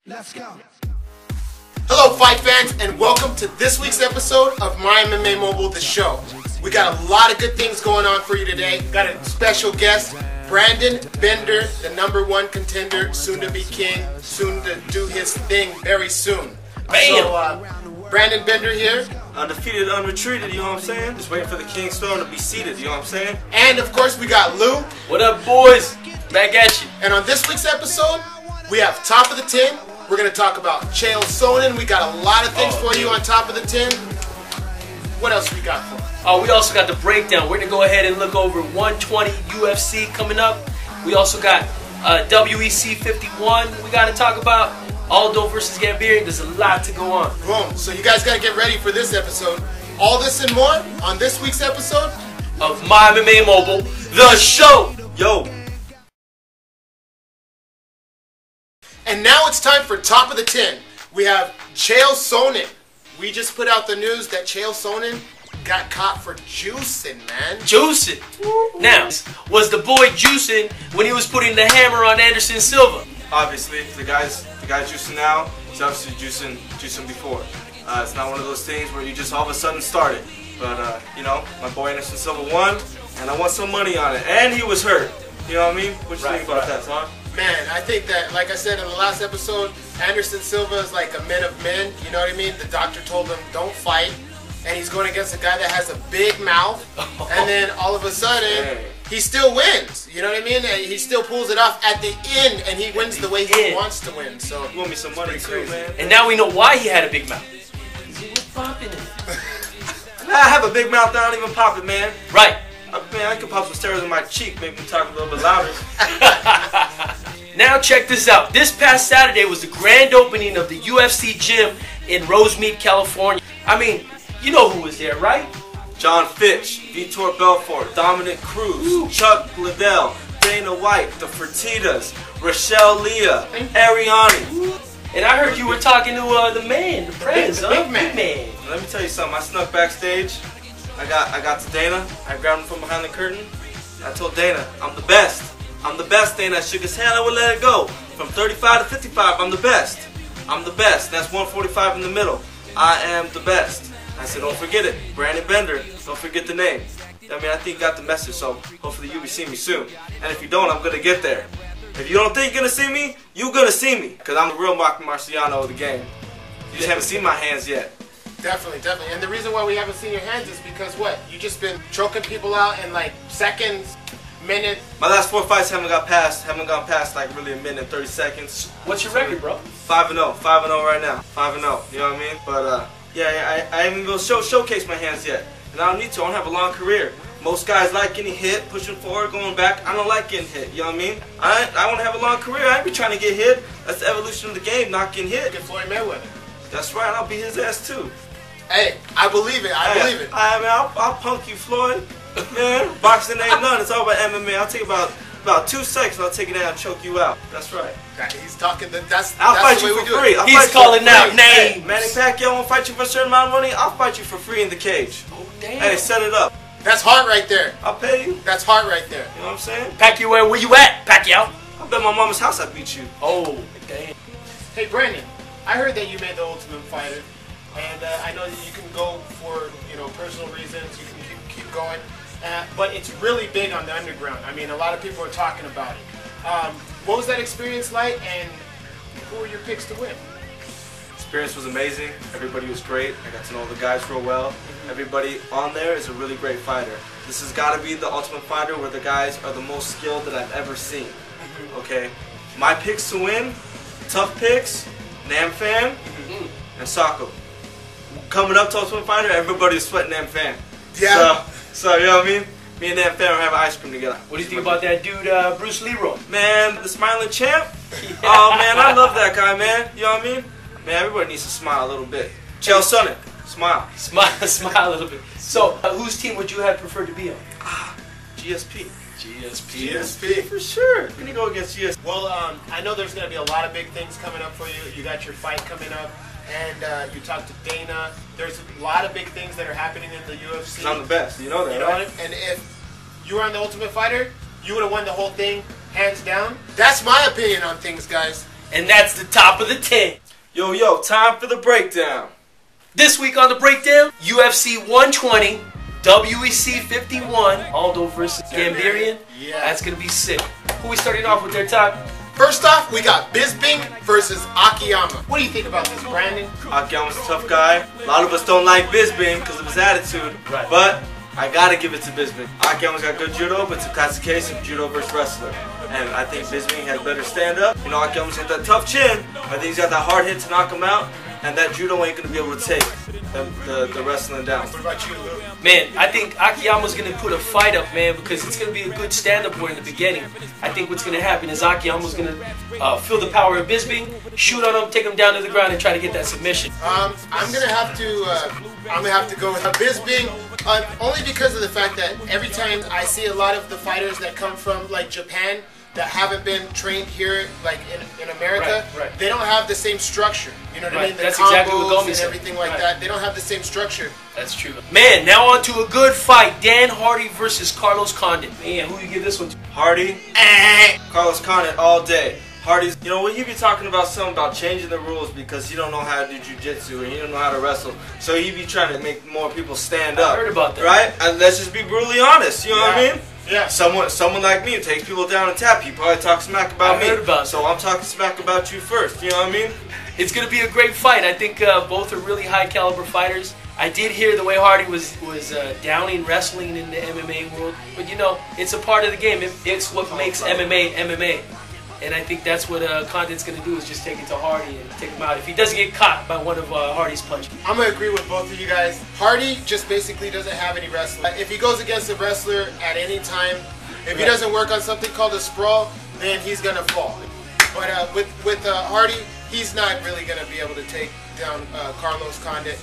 Let's go. Hello fight fans, and welcome to this week's episode of Mymmamobile, the show. We got a lot of good things going on for you today. Got a special guest, Brandon Bender, the #1 contender, soon to be king, soon to do his thing very soon. Bam! So, Brandon Bender here. Undefeated, unretreated, you know what I'm saying? Just waiting for the King's throne to be seated, you know what I'm saying? And of course we got Lou. What up, boys? Back at you. And on this week's episode, we have Top of the 10. We're going to talk about Chael Sonnen. We got a lot of things for you on Top of the 10. What else we got for us? Oh, we also got the breakdown. We're going to go ahead and look over 120 UFC coming up. We also got WEC 51. We got to talk about Aldo versus Gambino. There's a lot to go on. Boom. So you guys got to get ready for this episode. All this and more on this week's episode of Mymmamobile, the show. Yo. And now it's time for Top of the 10. We have Chael Sonnen. We just put out the news that Chael Sonnen got caught for juicing, man. Juicing. Now, was the boy juicing when he was putting the hammer on Anderson Silva? Obviously, the guy's juicing now. He's obviously juicing before. It's not one of those things where you just all of a sudden started. But, you know, my boy Anderson Silva won, and I won some money on it. And he was hurt. You know what I mean? What you think about that, son? Man, I think that, like I said in the last episode, Anderson Silva is like a man of men. You know what I mean? The doctor told him, don't fight. And he's going against a guy that has a big mouth. And then all of a sudden, he still wins. You know what I mean? And he still pulls it off at the end, and he wins the way he wants to win. So You want me some money too, man? And now we know why he had a big mouth. He was popping it. I have a big mouth, I don't even pop it, man. Right. Man, I could pop some steroids in my cheek, make me talk a little bit louder. Now check this out. This past Saturday was the grand opening of the UFC gym in Rosemead, California. I mean, you know who was there, right? John Fitch, Vitor Belfort, Dominic Cruz, Chuck Liddell, Dana White, the Fertitas, Rochelle Leah, Ariani. And I heard you were talking to the man, the Prince, the big man. Let me tell you something. I snuck backstage. I got to Dana. I grabbed him from behind the curtain. I told Dana, I'm the best. I'm the best, Dana. I shook his hand. I would let it go. From 35 to 55, I'm the best. I'm the best. That's 145 in the middle. I am the best. I said, don't forget it. Brandon Bender. Don't forget the name. I mean, I think you got the message, so hopefully you'll be seeing me soon. And if you don't, I'm going to get there. If you don't think you're going to see me, you're going to see me. Because I'm the real Mark Marciano of the game. You just haven't seen my hands yet. Definitely, definitely. And the reason why we haven't seen your hands is because what? You just been choking people out in like seconds, minutes. My last 4 fights haven't gone past like really a minute and 30 seconds. What's your record, bro? 5-0. 5-0 right now. 5-0. You know what I mean? But yeah, I haven't even showcase my hands yet. And I don't need to. I don't have a long career. Most guys like getting hit, pushing forward, going back. I don't like getting hit. You know what I mean? I want to have a long career. I ain't be trying to get hit. That's the evolution of the game, not getting hit. Get Floyd Mayweather. That's right. I'll beat his ass too. Hey, I believe it. I believe it. I mean, I'll punk you, Floyd. Man, boxing ain't none. It's all about MMA. I'll take about 2 seconds. I'll take it down and choke you out. That's right. He's talking. That's I'll fight the you way for free. He's calling out names. Hey, Manny Pacquiao won't fight you for a certain amount of money. I'll fight you for free in the cage. Oh, damn. Hey, set it up. That's heart right there. I'll pay you. That's heart right there. You know what I'm saying? Pacquiao, where you at, Pacquiao? I bet my mama's house I beat you. Oh, damn. Hey, Brandon, I heard that you made the Ultimate Fighter, and I know that you can go for personal reasons. You can keep going, but it's really big on the underground. I mean, a lot of people are talking about it. What was that experience like, and who were your picks to win? Experience was amazing. Everybody was great. I got to know the guys real well. Everybody on there is a really great fighter. This has got to be the Ultimate Fighter where the guys are the most skilled that I've ever seen. Okay, my picks to win, tough picks, Nam Fan and Sako. Coming up to Ultimate Fighter, everybody was sweating Nam Fan. Yeah. So you know what I mean? Me and Nam Fan are having ice cream together. What do you think about that dude, Bruce Leroy? Man, the smiling champ? Oh man, I love that guy, man. You know what I mean? Man, everybody needs to smile a little bit. Chael Sonnen, smile. Smile a little bit. So, whose team would you have preferred to be on? GSP. GSP. For sure. We're going to go against GSP. Well, I know there's going to be a lot of big things coming up for you. You got your fight coming up, and you talked to Dana. There's a lot of big things that are happening in the UFC. I'm the best. You know that, right? And if you were on the Ultimate Fighter, you would have won the whole thing, hands down. That's my opinion on things, guys. And that's the top of the 10. Yo, time for the breakdown. This week on the breakdown, UFC 120, WEC 51, Aldo versus Gambirian. Yeah. That's going to be sick. Who we starting off with there, Todd? First off, we got Bisping versus Akiyama. What do you think about this, Brandon? Akiyama's a tough guy. A lot of us don't like Bisping because of his attitude. Right. But I gotta give it to Bisping. Akiyama's got good judo, but that's the case of judo versus wrestler. And I think Bisping had better stand up. You know, Akiyama's got that tough chin. I think he's got that hard hit to knock him out. And that judo ain't gonna be able to take the wrestling down. What about you, Lou? Man, I think Akiyama's going to put a fight up, man, because it's going to be a good stand-up war in the beginning. I think what's going to happen is Akiyama's going to feel the power of Bisping, shoot on him, take him down to the ground, and try to get that submission. I'm gonna have to go with Bisping, only because of the fact that every time I see a lot of the fighters that come from like Japan that haven't been trained here, like in America, Right. they don't have the same structure. You know what I mean? The That's combos exactly what Gomi and said. everything like that. They don't have the same structure. That's true. Man, now on to a good fight. Dan Hardy versus Carlos Condit. Man, who you give this one to? Hardy, Carlos Condit all day. Hardy's, you know, when you be talking about something about changing the rules because you don't know how to do jiu-jitsu and you don't know how to wrestle, so you be trying to make more people stand up. I heard about that. Right? And let's just be brutally honest, you know what I mean? Yeah. Someone like me takes people down and tap you, probably talk smack about me. I heard about that. So I'm talking smack about you first, you know what I mean? It's going to be a great fight. I think both are really high-caliber fighters. I did hear the way Hardy was downing wrestling in the MMA world, but you know, it's a part of the game. It's what makes MMA MMA. And I think that's what Condit's going to do, is just take it to Hardy and take him out if he doesn't get caught by one of Hardy's punches. I'm going to agree with both of you guys. Hardy just basically doesn't have any wrestling. If he goes against a wrestler at any time, if he doesn't work on something called a sprawl, then he's going to fall. But with Hardy, he's not really going to be able to take down Carlos Condit.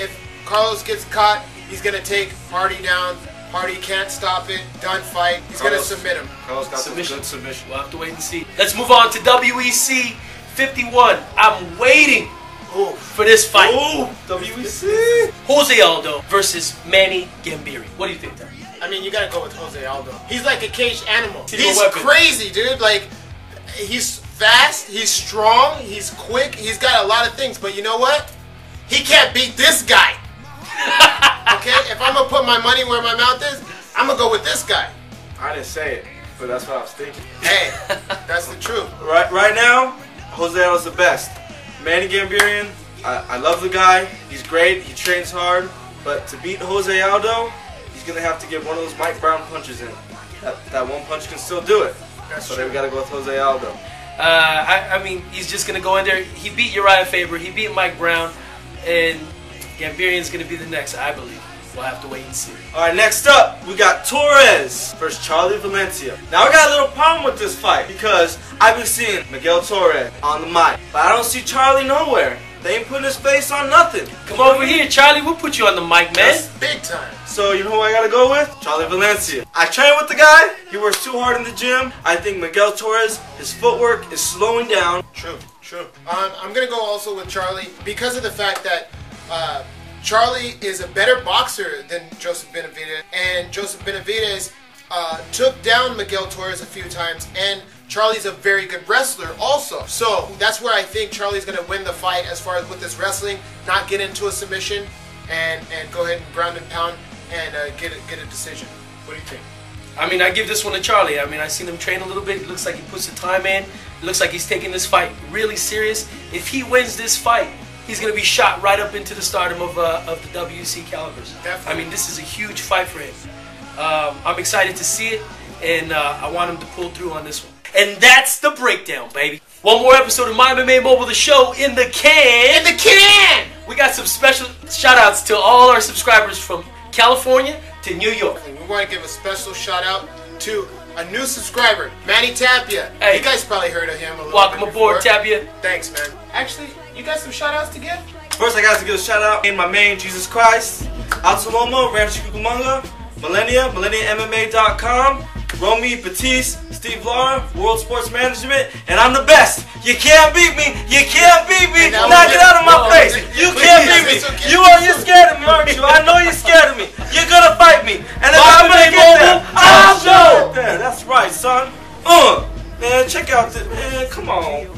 If Carlos gets caught, he's going to take Hardy down. Hardy can't stop it. Done fight. He's going to submit him. Carlos got Submission. some good submission. We'll have to wait and see. Let's move on to WEC 51. I'm waiting for this fight. Ooh, WEC. Jose Aldo versus Manny Gambirian. What do you think, Tom? I mean, you got to go with Jose Aldo. He's like a caged animal. He's a He's weapon. crazy, dude. Like, he's fast. He's strong. He's quick. He's got a lot of things. But you know what? He can't beat this guy. Okay, if I'm gonna put my money where my mouth is, I'm gonna go with this guy. I didn't say it, but that's what I was thinking. Hey, that's the truth. Right now, Jose Aldo's the best. Manny Gambirian, I love the guy. He's great. He trains hard. But to beat Jose Aldo, he's gonna have to get one of those Mike Brown punches in. That one punch can still do it. That's So true. we gotta go with Jose Aldo. I mean, he's just going to go in there. He beat Uriah Faber. He beat Mike Brown. And Gambirian's going to be the next, I believe. We'll have to wait and see. All right, next up, we got Torres versus Charlie Valencia. Now, I got a little problem with this fight because I've been seeing Miguel Torres on the mic, but I don't see Charlie nowhere. They ain't putting his face on nothing. Come over here, Charlie. We'll put you on the mic, man. That's big time. So, you know who I gotta go with? Charlie Valencia. I train with the guy. He works too hard in the gym. I think Miguel Torres, his footwork is slowing down. True. I'm gonna go also with Charlie because of the fact that Charlie is a better boxer than Joseph Benavidez, and Joseph Benavidez took down Miguel Torres a few times, and Charlie's a very good wrestler also. So that's where I think Charlie's going to win the fight as far as with this wrestling, not get into a submission, and go ahead and ground and pound and get a decision. What do you think? I mean, I give this one to Charlie. I mean, I've seen him train a little bit. It looks like he puts the time in. It looks like he's taking this fight really serious. If he wins this fight, he's going to be shot right up into the stardom of the WC calibers. Definitely. I mean, this is a huge fight for him. I'm excited to see it, and I want him to pull through on this one. And that's the breakdown, baby. One more episode of Mymmamobile, the show in the can. In the can! We got some special shout-outs to all our subscribers from California to New York. And we want to give a special shout out to a new subscriber, Manny Tapia. Hey. You guys probably heard of him a little Welcome bit aboard, before. Tapia. Thanks, man. Actually, you got some shout outs to give? First, I got to give a shout out in my main Jesus Christ, Altaloma, Rancho Cucamonga, MillenniaMMA.com, Romy Batiste, Steve Lara, World Sports Management, and I'm the best. You can't beat me. You can't beat me. Now, Knock it out of my no, face. You can't beat me. it's okay. You're scared of me, aren't you? I know you're scared of me. You're gonna fight me, and if I'm gonna get there, I'll show it there. That's right, son. Man, check out the man. Come on.